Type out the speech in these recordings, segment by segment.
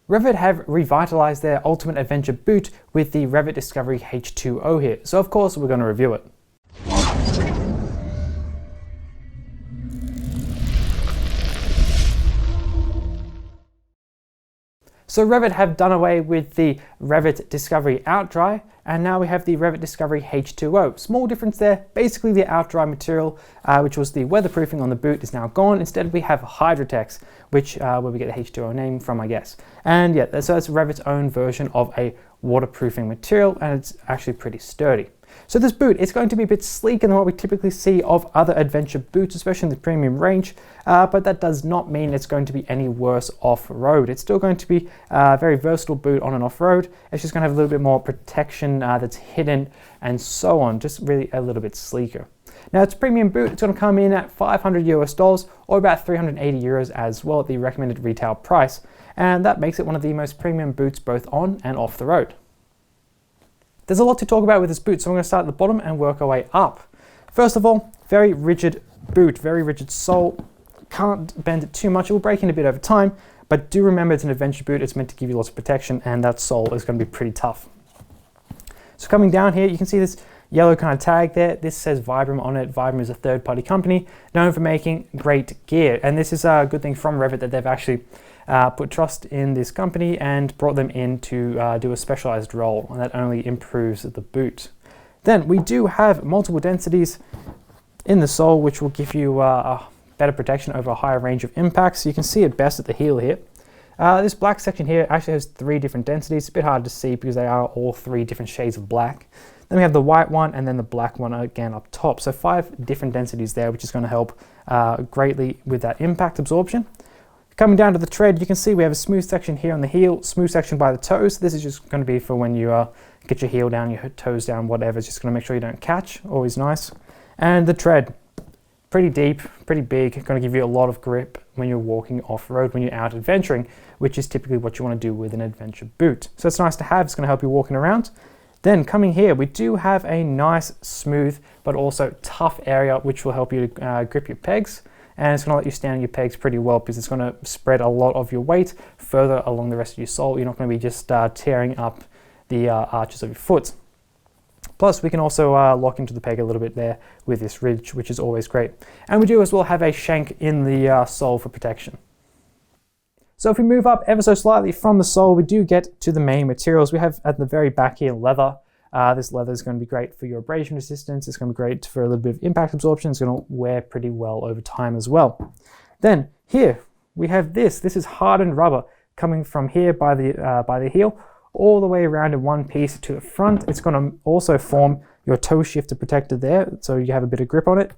Revit have revitalized their ultimate adventure boot with the Revit Discovery H2O here, so of course we're going to review it. So Revit have done away with the Revit Discovery OutDry, and now we have the Revit Discovery H2O. Small difference there. Basically the OutDry material, which was the weatherproofing on the boot, is now gone. Instead we have Hydrotex, which where we get the H2O name from, I guess. And yeah, so it's Revit's own version of a waterproofing material, and it's actually pretty sturdy. So this boot, it's going to be a bit sleeker than what we typically see of other adventure boots, especially in the premium range, but that does not mean it's going to be any worse off-road. It's still going to be a very versatile boot on and off-road. It's just going to have a little bit more protection that's hidden and so on, just really a little bit sleeker. Now it's a premium boot, it's going to come in at $500 US or about 380 euros as well at the recommended retail price, and that makes it one of the most premium boots both on and off the road. There's a lot to talk about with this boot, so I'm going to start at the bottom and work our way up. First of all, very rigid boot, very rigid sole. Can't bend it too much, it will break in a bit over time, but do remember it's an adventure boot, it's meant to give you lots of protection, and that sole is going to be pretty tough. So coming down here, you can see this yellow kind of tag there. This says Vibram on it. Vibram is a third-party company known for making great gear, and this is a good thing from Revit that they've actually put trust in this company and brought them in to do a specialized role, and that only improves the boot. Then we do have multiple densities in the sole, which will give you a better protection over a higher range of impacts. So you can see it best at the heel here. This black section here actually has 3 different densities. It's a bit hard to see because they are all 3 different shades of black. Then we have the white one and then the black one again up top. So 5 different densities there, which is going to help greatly with that impact absorption. Coming down to the tread, you can see we have a smooth section here on the heel, smooth section by the toes. This is just going to be for when you get your heel down, your toes down, whatever. It's just going to make sure you don't catch, always nice. And the tread, pretty deep, pretty big, going to give you a lot of grip when you're walking off-road, when you're out adventuring, which is typically what you want to do with an adventure boot. So it's nice to have, it's going to help you walking around. Then coming here, we do have a nice, smooth, but also tough area, which will help you to grip your pegs. And it's going to let you stand on your pegs pretty well because it's going to spread a lot of your weight further along the rest of your sole. You're not going to be just tearing up the arches of your foot. Plus, we can also lock into the peg a little bit there with this ridge, which is always great. And we do as well have a shank in the sole for protection. So if we move up ever so slightly from the sole, we do get to the main materials. We have at the very back here leather. This leather is going to be great for your abrasion resistance. It's going to be great for a little bit of impact absorption. It's going to wear pretty well over time as well. Then here we have this. This is hardened rubber coming from here by the heel all the way around in one piece to the front. It's going to also form your toe shifter protector there, so you have a bit of grip on it.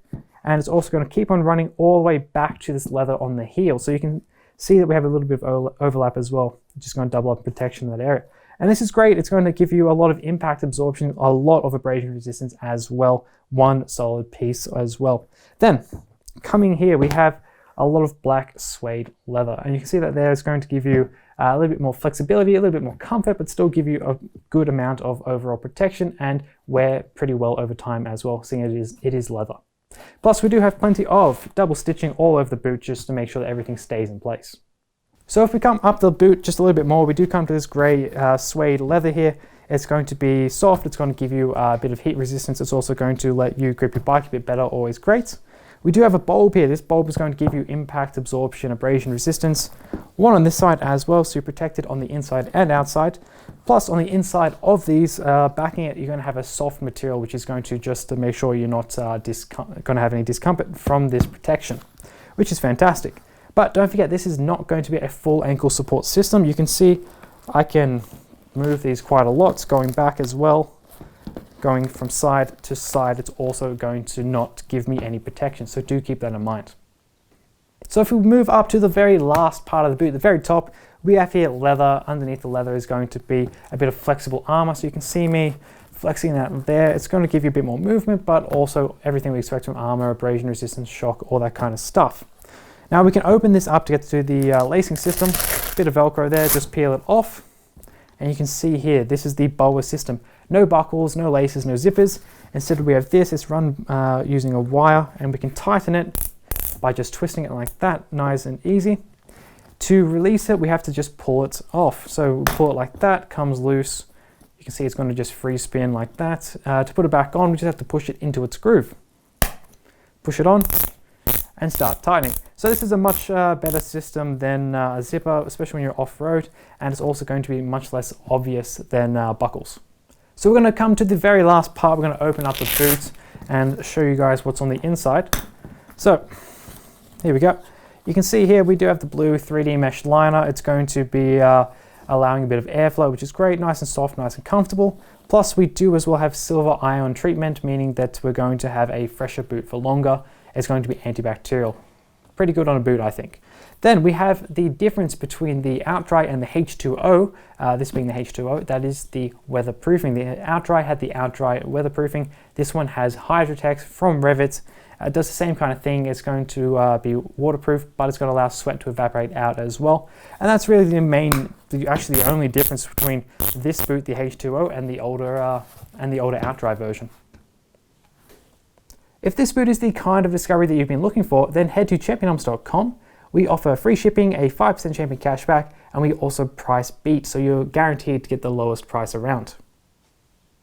And it's also going to keep on running all the way back to this leather on the heel. So you can see that we have a little bit of overlap as well. Just going to double up protection in that area. And this is great. It's going to give you a lot of impact absorption, a lot of abrasion resistance as well. One solid piece as well. Then coming here, we have a lot of black suede leather. And you can see that there is going to give you a little bit more flexibility, a little bit more comfort, but still give you a good amount of overall protection and wear pretty well over time as well, seeing it is leather. Plus, we do have plenty of double stitching all over the boot just to make sure that everything stays in place. So if we come up the boot just a little bit more, we do come to this grey suede leather here. It's going to be soft, it's going to give you a bit of heat resistance, it's also going to let you grip your bike a bit better, always great. We do have a bulb here. This bulb is going to give you impact absorption, abrasion resistance. One on this side as well, so you're protected on the inside and outside. Plus on the inside of these, backing it, you're going to have a soft material, which is going to just to make sure you're not going to have any discomfort from this protection, which is fantastic. But don't forget, this is not going to be a full ankle support system. You can see I can move these quite a lot, going back as well. Going from side to side, it's also going to not give me any protection, so do keep that in mind. So if we move up to the very last part of the boot, the very top, we have here leather. Underneath the leather is going to be a bit of flexible armor, so you can see me flexing that there. It's going to give you a bit more movement, but also everything we expect from armor, abrasion resistance, shock, all that kind of stuff. Now we can open this up to get to the lacing system. Bit of Velcro there, just peel it off. And you can see here, this is the boa system. No buckles, no laces, no zippers. Instead we have this, it's run using a wire, and we can tighten it by just twisting it like that, nice and easy. To release it, we have to just pull it off. So we pull it like that, comes loose. You can see it's going to just free spin like that. To put it back on, we just have to push it into its groove. Push it on and start tightening. So this is a much better system than a zipper, especially when you're off-road, and it's also going to be much less obvious than buckles. So we're going to come to the very last part. We're going to open up the boot and show you guys what's on the inside. So here we go. You can see here we do have the blue 3D mesh liner. It's going to be allowing a bit of airflow, which is great, nice and soft, nice and comfortable. Plus we do as well have silver ion treatment, meaning that we're going to have a fresher boot for longer. It's going to be antibacterial. Pretty good on a boot, I think. Then we have the difference between the OutDry and the H2O, this being the H2O, that is the weatherproofing. The OutDry had the OutDry weatherproofing. This one has Hydrotex from Rev'It. It does the same kind of thing. It's going to be waterproof, but it's going to allow sweat to evaporate out as well. And that's really actually the only difference between this boot, the H2O, and the older OutDry version. If this boot is the kind of discovery that you've been looking for, then head to championarms.com. We offer free shipping, a 5% champion cashback, and we also price beat, so you're guaranteed to get the lowest price around.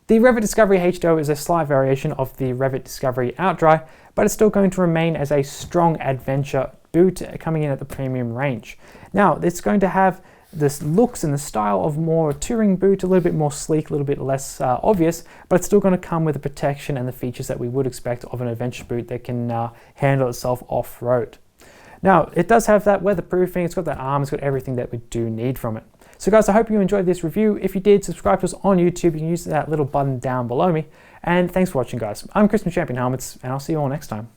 The Revit Discovery H2O is a slight variation of the Revit Discovery OutDry, but it's still going to remain as a strong adventure boot coming in at the premium range. Now, it's going to have this looks and the style of more touring boot, a little bit more sleek, a little bit less obvious, but it's still going to come with the protection and the features that we would expect of an adventure boot that can handle itself off-road. Now, it does have that weatherproofing, it's got that arm, it's got everything that we do need from it. So guys, I hope you enjoyed this review. If you did, subscribe to us on YouTube. You can use that little button down below me. And thanks for watching, guys. I'm Chris from Champion Helmets, and I'll see you all next time.